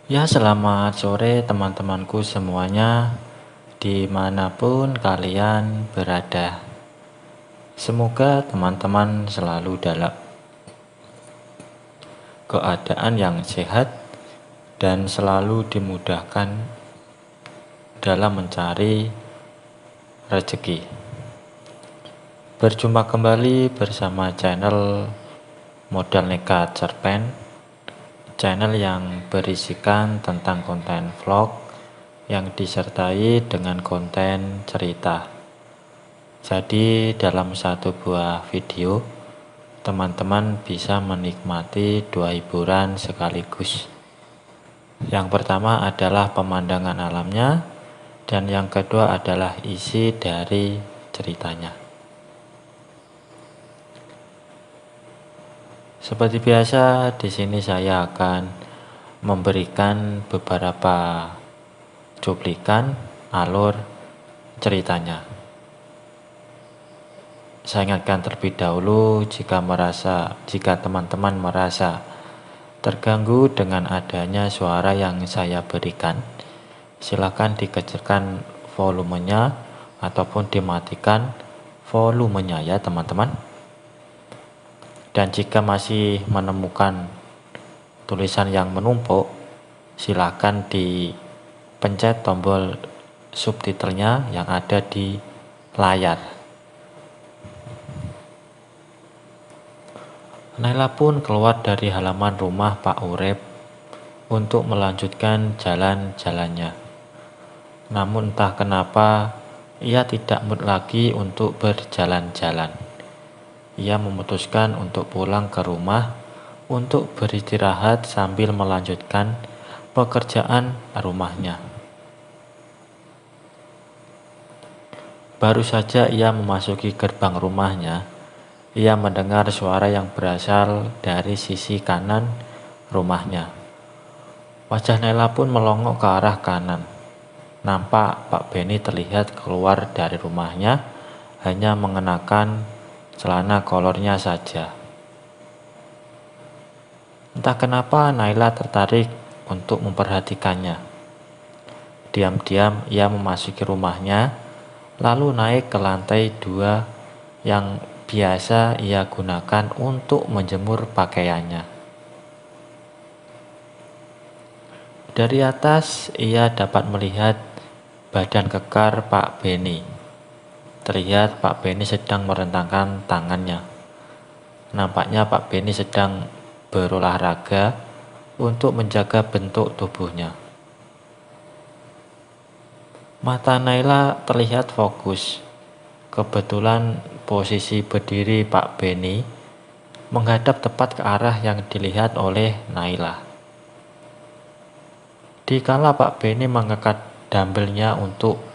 Ya, selamat sore teman-temanku semuanya, dimanapun kalian berada. Semoga teman-teman selalu dalam keadaan yang sehat dan selalu dimudahkan dalam mencari rezeki. Berjumpa kembali bersama channel Modal Nekat Cerpen, channel yang berisikan tentang konten vlog yang disertai dengan konten cerita. Jadi dalam satu buah video, teman-teman bisa menikmati dua hiburan sekaligus. Yang pertama adalah pemandangan alamnya, dan yang kedua adalah isi dari ceritanya. Seperti biasa, di sini saya akan memberikan beberapa cuplikan alur ceritanya. Saya ingatkan terlebih dahulu, jika teman-teman merasa terganggu dengan adanya suara yang saya berikan, silakan dikecilkan volumenya ataupun dimatikan volumenya ya teman-teman. Dan jika masih menemukan tulisan yang menumpuk, silakan dipencet tombol subtitlenya yang ada di layar. Naila pun keluar dari halaman rumah Pak Urip untuk melanjutkan jalan-jalannya. Namun entah kenapa ia tidak mood lagi untuk berjalan-jalan. Ia memutuskan untuk pulang ke rumah untuk beristirahat sambil melanjutkan pekerjaan rumahnya. Baru saja ia memasuki gerbang rumahnya, ia mendengar suara yang berasal dari sisi kanan rumahnya. Wajah Naila pun melongok ke arah kanan. Nampak Pak Beni terlihat keluar dari rumahnya, hanya mengenakan celana kolornya saja. Entah kenapa Naila tertarik untuk memperhatikannya. Diam-diam ia memasuki rumahnya, lalu naik ke lantai 2 yang biasa ia gunakan untuk menjemur pakaiannya. Dari atas ia dapat melihat badan kekar Pak Beni. Terlihat Pak Beni sedang merentangkan tangannya. Nampaknya Pak Beni sedang berolahraga untuk menjaga bentuk tubuhnya. Mata Naila terlihat fokus. Kebetulan posisi berdiri Pak Beni menghadap tepat ke arah yang dilihat oleh Naila. Dikala Pak Beni mengangkat dumbbellnya untuk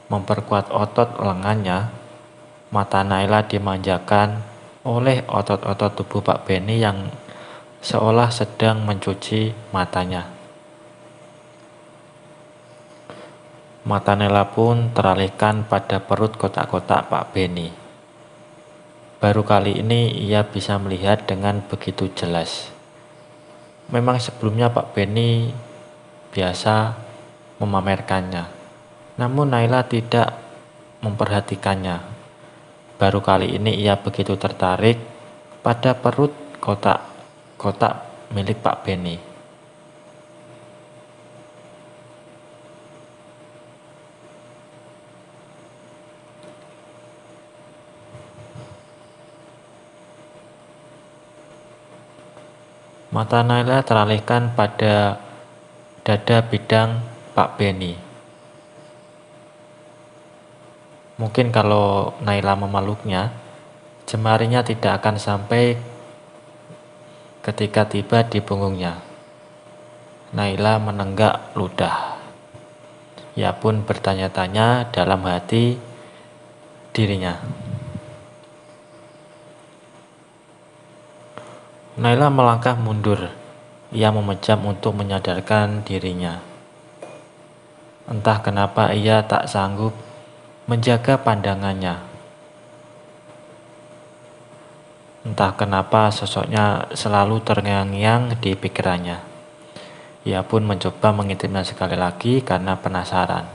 memperkuat otot lengannya, mata Naila dimanjakan oleh otot-otot tubuh Pak Beni yang seolah sedang mencuci matanya. Mata Naila pun teralihkan pada perut kotak-kotak Pak Beni. Baru kali ini ia bisa melihat dengan begitu jelas. Memang sebelumnya Pak Beni biasa memamerkannya, namun Naila tidak memperhatikannya. Baru kali ini ia begitu tertarik pada perut kotak-kotak milik Pak Beni. Mata Naila teralihkan pada dada bidang Pak Beni. Mungkin kalau Naila memeluknya, jemarinya tidak akan sampai ketika tiba di punggungnya. Naila menenggak ludah. Ia pun bertanya-tanya dalam hati dirinya. Naila melangkah mundur. Ia memejam untuk menyadarkan dirinya. Entah kenapa ia tak sanggup menjaga pandangannya. Entah kenapa sosoknya selalu terngiang-ngiang di pikirannya. Ia pun mencoba mengintipnya sekali lagi karena penasaran.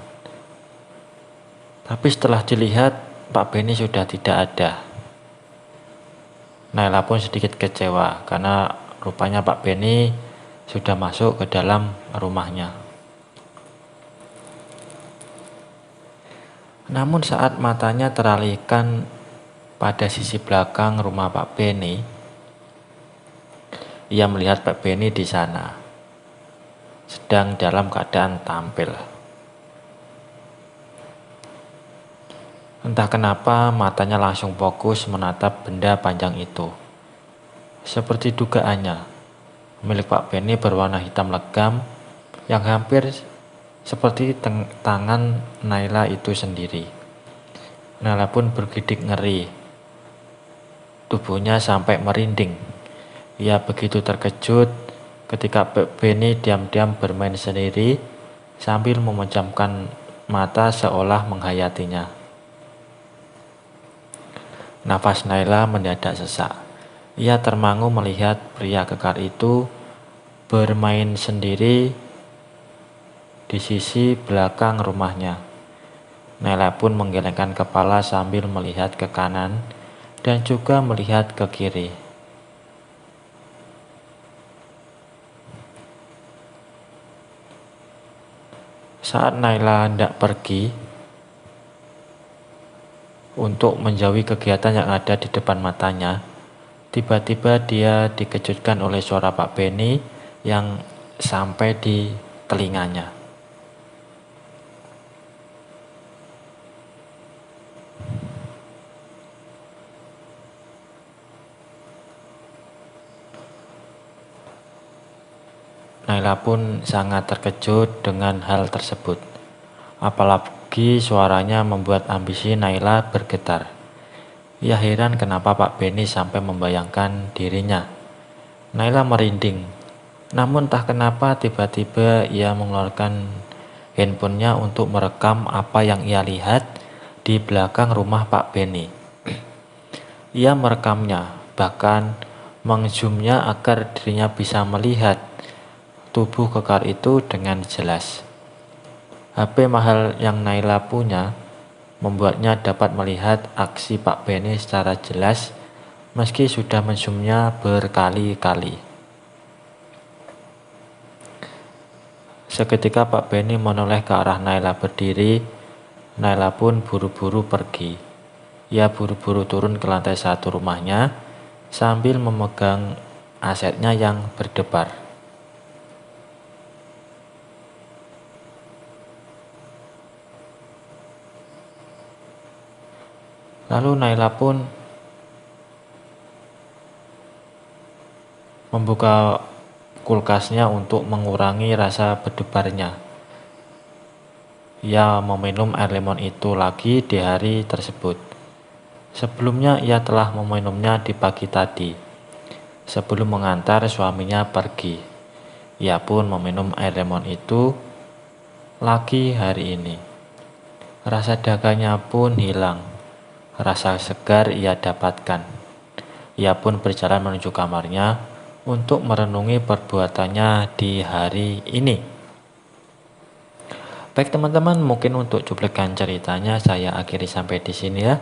Tapi setelah dilihat, Pak Benny sudah tidak ada. Naila pun sedikit kecewa karena rupanya Pak Benny sudah masuk ke dalam rumahnya. Namun saat matanya teralihkan pada sisi belakang rumah Pak Benny, ia melihat Pak Benny di sana, sedang dalam keadaan tampil. Entah kenapa matanya langsung fokus menatap benda panjang itu. Seperti dugaannya, milik Pak Benny berwarna hitam legam yang hampir seperti tangan Naila itu sendiri. Naila pun bergidik ngeri. Tubuhnya sampai merinding. Ia begitu terkejut ketika Pak Benny diam-diam bermain sendiri sambil memejamkan mata seolah menghayatinya. Nafas Naila mendadak sesak. Ia termangu melihat pria kekar itu bermain sendiri di sisi belakang rumahnya. Naila pun menggelengkan kepala sambil melihat ke kanan dan juga melihat ke kiri. Saat Naila hendak pergi untuk menjauhi kegiatan yang ada di depan matanya, tiba-tiba dia dikejutkan oleh suara Pak Benny yang sampai di telinganya. Naila pun sangat terkejut dengan hal tersebut. Apalagi suaranya membuat ambisi Naila bergetar. Ia heran kenapa Pak Benny sampai membayangkan dirinya. Naila merinding. Namun entah kenapa tiba-tiba ia mengeluarkan handphonenya untuk merekam apa yang ia lihat di belakang rumah Pak Benny. Ia merekamnya, bahkan mengzoomnya agar dirinya bisa melihat tubuh kekar itu dengan jelas. HP mahal yang Naila punya membuatnya dapat melihat aksi Pak Benny secara jelas meski sudah menzoomnya berkali-kali. Seketika Pak Benny menoleh ke arah Naila berdiri. Naila pun buru-buru pergi. Ia buru-buru turun ke lantai 1 rumahnya sambil memegang asetnya yang berdebar. Lalu Naila pun membuka kulkasnya untuk mengurangi rasa berdebarnya. Ia meminum air lemon itu lagi di hari tersebut. Sebelumnya ia telah meminumnya di pagi tadi, sebelum mengantar suaminya pergi. Ia pun meminum air lemon itu lagi hari ini. Rasa dagangnya pun hilang. Rasa segar ia dapatkan. Ia pun berjalan menuju kamarnya untuk merenungi perbuatannya di hari ini. Baik teman-teman, mungkin untuk cuplikan ceritanya saya akhiri sampai di sini ya.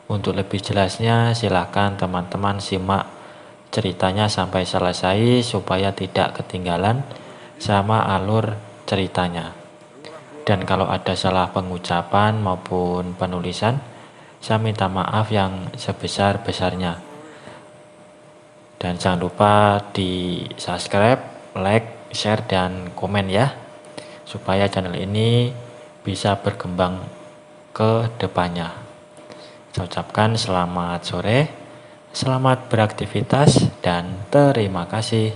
Untuk lebih jelasnya silahkan teman-teman simak ceritanya sampai selesai supaya tidak ketinggalan sama alur ceritanya. Dan kalau ada salah pengucapan maupun penulisan, saya minta maaf yang sebesar-besarnya. Dan jangan lupa di subscribe, like, share, dan komen ya, supaya channel ini bisa berkembang ke depannya. Saya ucapkan selamat sore, selamat beraktivitas, dan terima kasih.